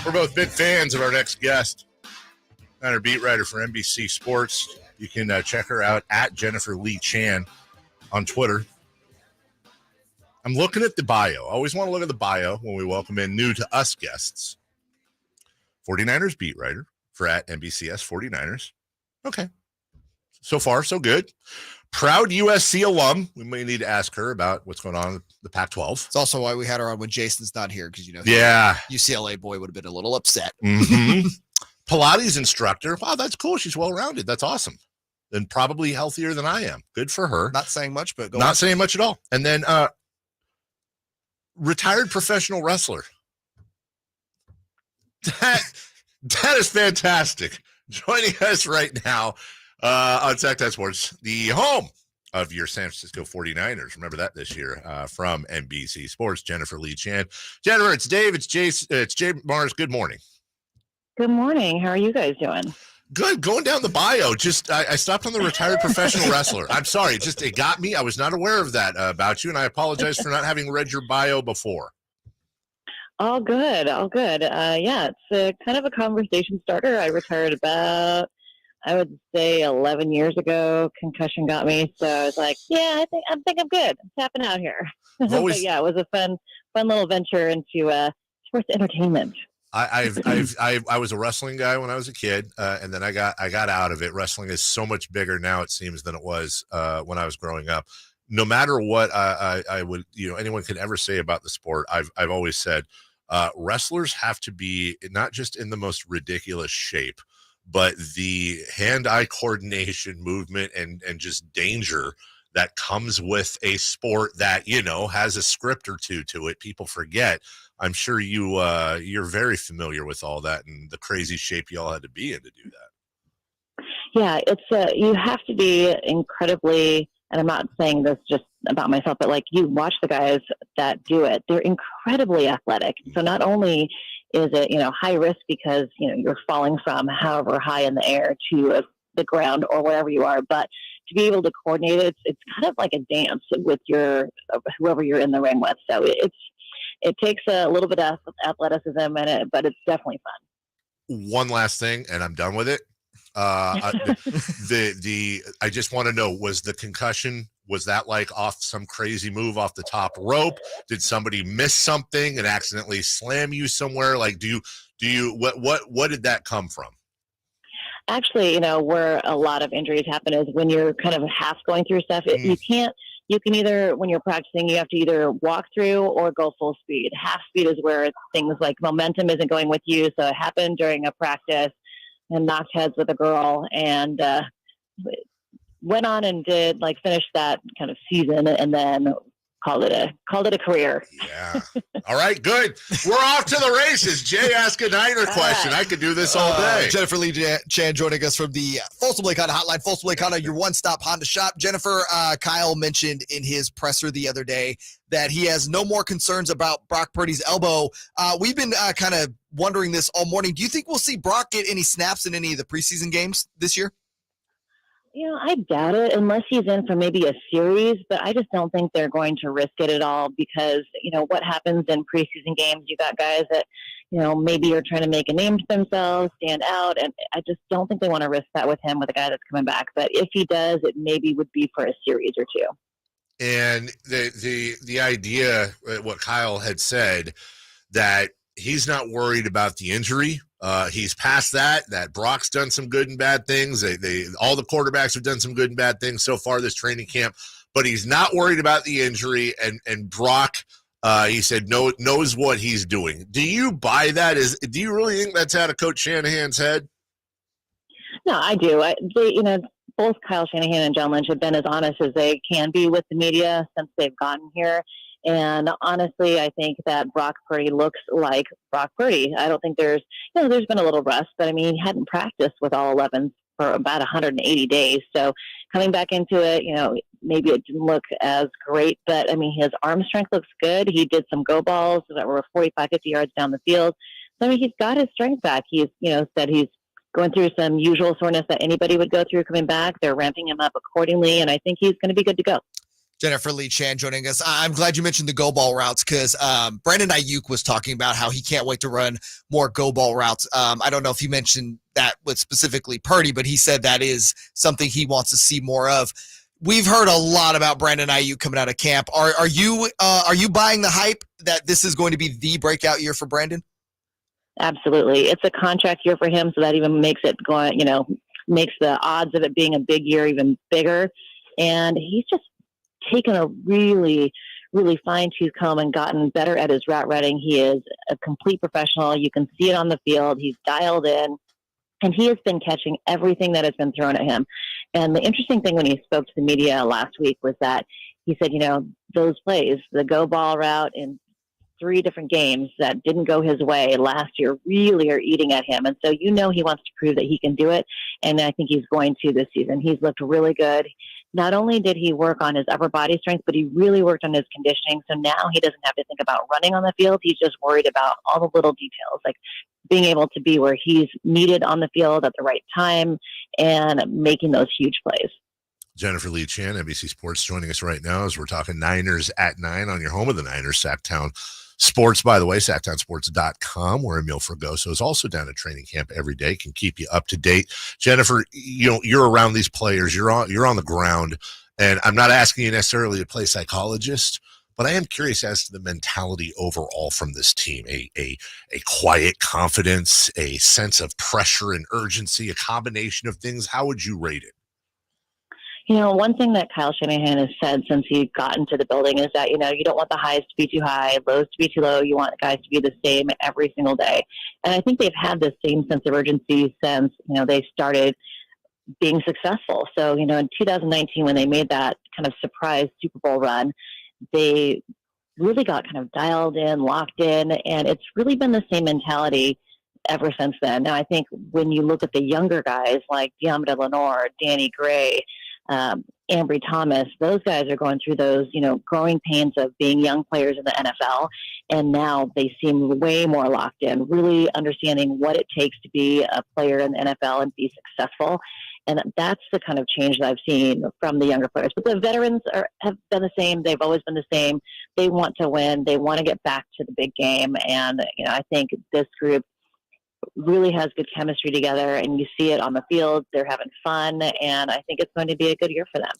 We're both big fans of our next guest, our beat writer for NBC Sports. You can check her out at Jennifer Lee Chan on Twitter. I'm looking at the bio. I always want to look at the bio when we welcome in new to us guests. 49ers beat writer for at NBCS 49ers. Okay. So far, so good. Proud USC alum. We may need to ask her about what's going on in the Pac-12. It's also why we had her on when Jason's not here, because, UCLA boy would have been a little upset. Mm-hmm. Pilates instructor. Wow, that's cool. She's well-rounded. That's awesome. And probably healthier than I am. Good for her. Not saying much, but not saying much at all. And then retired professional wrestler. That is fantastic. Joining us right now on Sactown Sports, the home of your San Francisco 49ers. Remember that this year from NBC Sports, Jennifer Lee Chan. Jennifer, it's Dave, it's Jace, it's Jay Mars. Good morning. Good morning. How are you guys doing? Good. Going down the bio. Just I stopped on the retired professional wrestler. I'm sorry. It got me. I was not aware of that about you, and I apologize for not having read your bio before. All good. Yeah, it's kind of a conversation starter. I retired about, I would say, 11 years ago. Concussion got me, so I was like, yeah, I think I'm good. I'm tapping out here. But yeah, it was a fun little venture into sports entertainment. I was a wrestling guy when I was a kid, and then I got out of it. Wrestling is so much bigger now, it seems, than it was when I was growing up. No matter what I would, anyone could ever say about the sport, I've always said wrestlers have to be not just in the most ridiculous shape, but the hand-eye coordination, movement, and just danger that comes with a sport that, has a script or two to it. People forget. I'm sure you're very familiar with all that and the crazy shape you all had to be in to do that. Yeah, it's you have to be incredibly, and I'm not saying this just about myself, but like you watch the guys that do it, they're incredibly athletic. So not only is it, high risk because, you're falling from however high in the air to the ground or wherever you are, but to be able to coordinate it, it's kind of like a dance with whoever you're in the ring with. So it takes a little bit of athleticism in it, but it's definitely fun. One last thing, and I'm done with it. I just want to know, was the concussion, was that like off some crazy move off the top rope? Did somebody miss something and accidentally slam you somewhere? Like, what did that come from? Actually, where a lot of injuries happen is when you're kind of half going through stuff. You can either, when you're practicing, you have to either walk through or go full speed. Half speed is where things like momentum isn't going with you. So it happened during a practice and knocked heads with a girl and went on and did finish that kind of season and then called it a career. Yeah. All right, good. We're off to the races. Jay, ask a Niner question. Right. I could do this all day. Jennifer Lee Chan joining us from the Folsom Lake Honda hotline. Folsom Lake Honda, your one-stop Honda shop. Jennifer, Kyle mentioned in his presser the other day that he has no more concerns about Brock Purdy's elbow. We've been kind of wondering this all morning. Do you think we'll see Brock get any snaps in any of the preseason games this year? I doubt it unless he's in for maybe a series, but I just don't think they're going to risk it at all because, what happens in preseason games, you got guys that, maybe are trying to make a name for themselves, stand out, and I just don't think they want to risk that with him, with a guy that's coming back. But if he does, it maybe would be for a series or two. And the idea, what Kyle had said, that he's not worried about the injury. He's past that Brock's done some good and bad things. All the quarterbacks have done some good and bad things so far this training camp, but he's not worried about the injury. And Brock, he said, knows what he's doing. Do you buy that? Do you really think that's out of Coach Shanahan's head? No, I do. Both Kyle Shanahan and John Lynch have been as honest as they can be with the media since they've gotten here. And honestly, I think that Brock Purdy looks like Brock Purdy. I don't think there's been a little rust, but he hadn't practiced with all 11 for about 180 days. So coming back into it, maybe it didn't look as great, but his arm strength looks good. He did some go balls that were 45, 50 yards down the field. So he's got his strength back. He's, said he's going through some usual soreness that anybody would go through coming back. They're ramping him up accordingly, and I think he's going to be good to go. Jennifer Lee Chan joining us. I'm glad you mentioned the go ball routes because Brandon Aiyuk was talking about how he can't wait to run more go ball routes. I don't know if he mentioned that with specifically Purdy, but he said that is something he wants to see more of. We've heard a lot about Brandon Aiyuk coming out of camp. Are you buying the hype that this is going to be the breakout year for Brandon? Absolutely. It's a contract year for him, so that even makes it makes the odds of it being a big year even bigger. And he's just taken a really, really fine-tooth comb and gotten better at his route running. He is a complete professional. You can see it on the field. He's dialed in, and he has been catching everything that has been thrown at him. And the interesting thing when he spoke to the media last week was that he said, those plays, the go ball route in 3 different games that didn't go his way last year really are eating at him. And so he wants to prove that he can do it. And I think he's going to this season. He's looked really good. Not only did he work on his upper body strength, but he really worked on his conditioning. So now he doesn't have to think about running on the field. He's just worried about all the little details, like being able to be where he's needed on the field at the right time and making those huge plays. Jennifer Lee Chan, NBC Sports, joining us right now as we're talking Niners at 9 on your home of the Niners, Sactown Sports, by the way, SactownSports.com, where Emil Fragoso is also down at training camp every day, can keep you up to date. Jennifer, you're around these players, you're on the ground, and I'm not asking you necessarily to play psychologist, but I am curious as to the mentality overall from this team. A quiet confidence, a sense of pressure and urgency, a combination of things. How would you rate it? One thing that Kyle Shanahan has said since he got into the building is that, you don't want the highs to be too high, lows to be too low. You want guys to be the same every single day. And I think they've had the same sense of urgency since, they started being successful. So, in 2019, when they made that kind of surprise Super Bowl run, they really got kind of dialed in, locked in, and it's really been the same mentality ever since then. Now, I think when you look at the younger guys like Deommodore Lenoir, Danny Gray, Ambry Thomas, those guys are going through those, growing pains of being young players in the NFL. And now they seem way more locked in, really understanding what it takes to be a player in the NFL and be successful. And that's the kind of change that I've seen from the younger players. But the veterans have been the same. They've always been the same. They want to win. They want to get back to the big game. And, I think this group really has good chemistry together, and you see it on the field. They're having fun, and I think it's going to be a good year for them.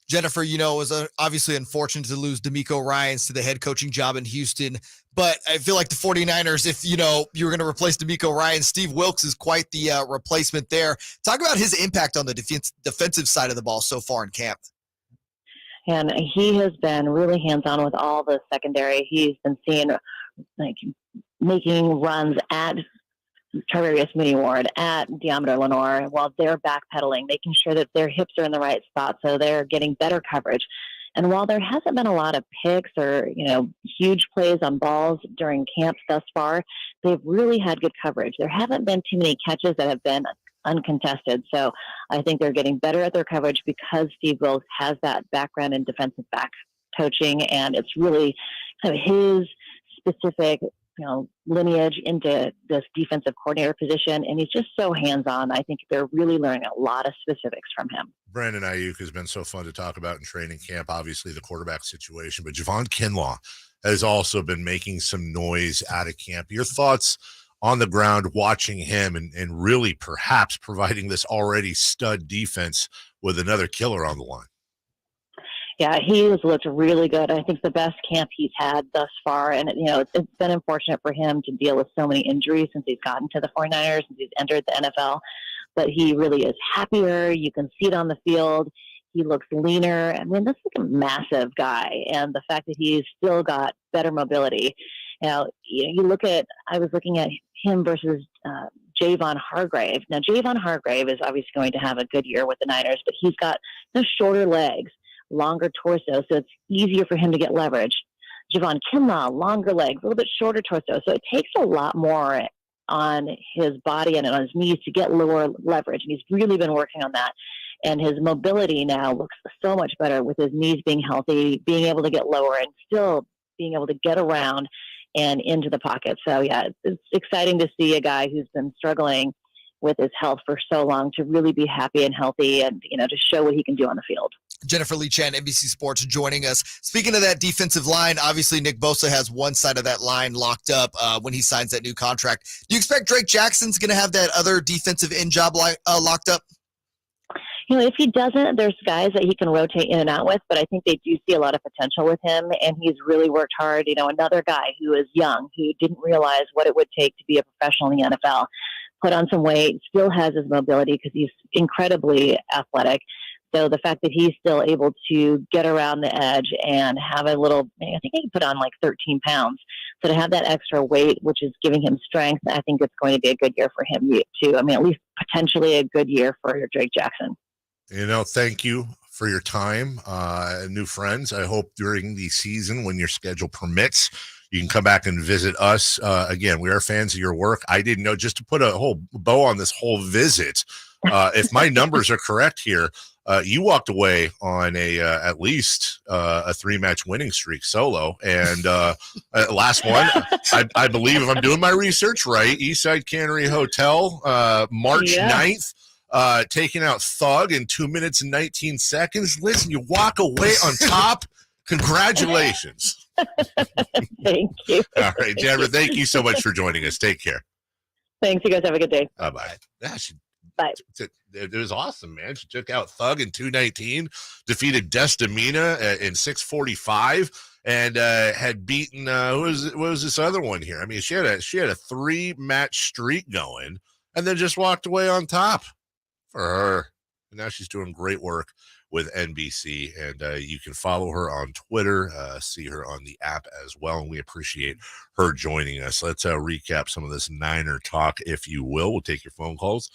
Jennifer, it was obviously unfortunate to lose D'Amico Ryans to the head coaching job in Houston, but I feel like the 49ers, if you were going to replace D'Amico Ryans, Steve Wilks is quite the replacement there. Talk about his impact on the defensive side of the ball so far in camp. And he has been really hands-on with all the secondary. He's been seeing, making runs at Tarvarius Mooney-Ward, at Deommodore Lenoir, while they're backpedaling, making sure that their hips are in the right spot so they're getting better coverage. And while there hasn't been a lot of picks or, huge plays on balls during camp thus far, they've really had good coverage. There haven't been too many catches that have been uncontested. So I think they're getting better at their coverage because Steve Wilks has that background in defensive back coaching, and it's really kind of his specific lineage into this defensive coordinator position, and he's just so hands-on. I think they're really learning a lot of specifics from him. Brandon Aiyuk has been so fun to talk about in training camp, obviously the quarterback situation, but Javon Kinlaw has also been making some noise out of camp. Your thoughts on the ground watching him and really perhaps providing this already stud defense with another killer on the line? Yeah, he has looked really good. I think the best camp he's had thus far. And, it's been unfortunate for him to deal with so many injuries since he's gotten to the 49ers, since he's entered the NFL. But he really is happier. You can see it on the field. He looks leaner. I mean, this is a massive guy. And the fact that he's still got better mobility. You look at, I was looking at him versus Javon Hargrave. Now, Javon Hargrave is obviously going to have a good year with the Niners, but he's got shorter legs, longer torso, so it's easier for him to get leverage. Javon Kinlaw, longer legs, a little bit shorter torso, so it takes a lot more on his body and on his knees to get lower leverage, and he's really been working on that. And his mobility now looks so much better with his knees being healthy, being able to get lower, and still being able to get around and into the pocket. So, yeah, it's exciting to see a guy who's been struggling with his health for so long to really be happy and healthy and, to show what he can do on the field. Jennifer Lee Chan, NBC Sports, joining us. Speaking of that defensive line, obviously Nick Bosa has one side of that line locked up when he signs that new contract. Do you expect Drake Jackson's going to have that other defensive end job locked up? If he doesn't, there's guys that he can rotate in and out with, but I think they do see a lot of potential with him, and he's really worked hard. Another guy who is young, who didn't realize what it would take to be a professional in the NFL, put on some weight, still has his mobility because he's incredibly athletic. So the fact that he's still able to get around the edge and have I think he put on like 13 pounds. So to have that extra weight, which is giving him strength, I think it's going to be a good year for him too. At least potentially a good year for Drake Jackson. Thank you for your time, new friends. I hope during the season, when your schedule permits, you can come back and visit us. Again, we are fans of your work. I didn't know, just to put a whole bow on this whole visit, if my numbers are correct here, you walked away on at least a 3-match winning streak solo. And last one, I believe, if I'm doing my research right, Eastside Cannery Hotel, March 9th. Taking out Thug in 2 minutes and 19 seconds. Listen, you walk away on top. Congratulations. Thank you. All right, Jennifer, thank you so much for joining us. Take care. Thanks. You guys have a good day. Bye-bye. Bye. It was awesome, man. She took out Thug in 2:19, defeated Destamina in 6:45, and had beaten what was this other one here? She had a 3-match streak going, and then just walked away on top. For her. And now she's doing great work with NBC, and you can follow her on Twitter, see her on the app as well, and we appreciate her joining us. Let's recap some of this Niner talk, if you will. We'll take your phone calls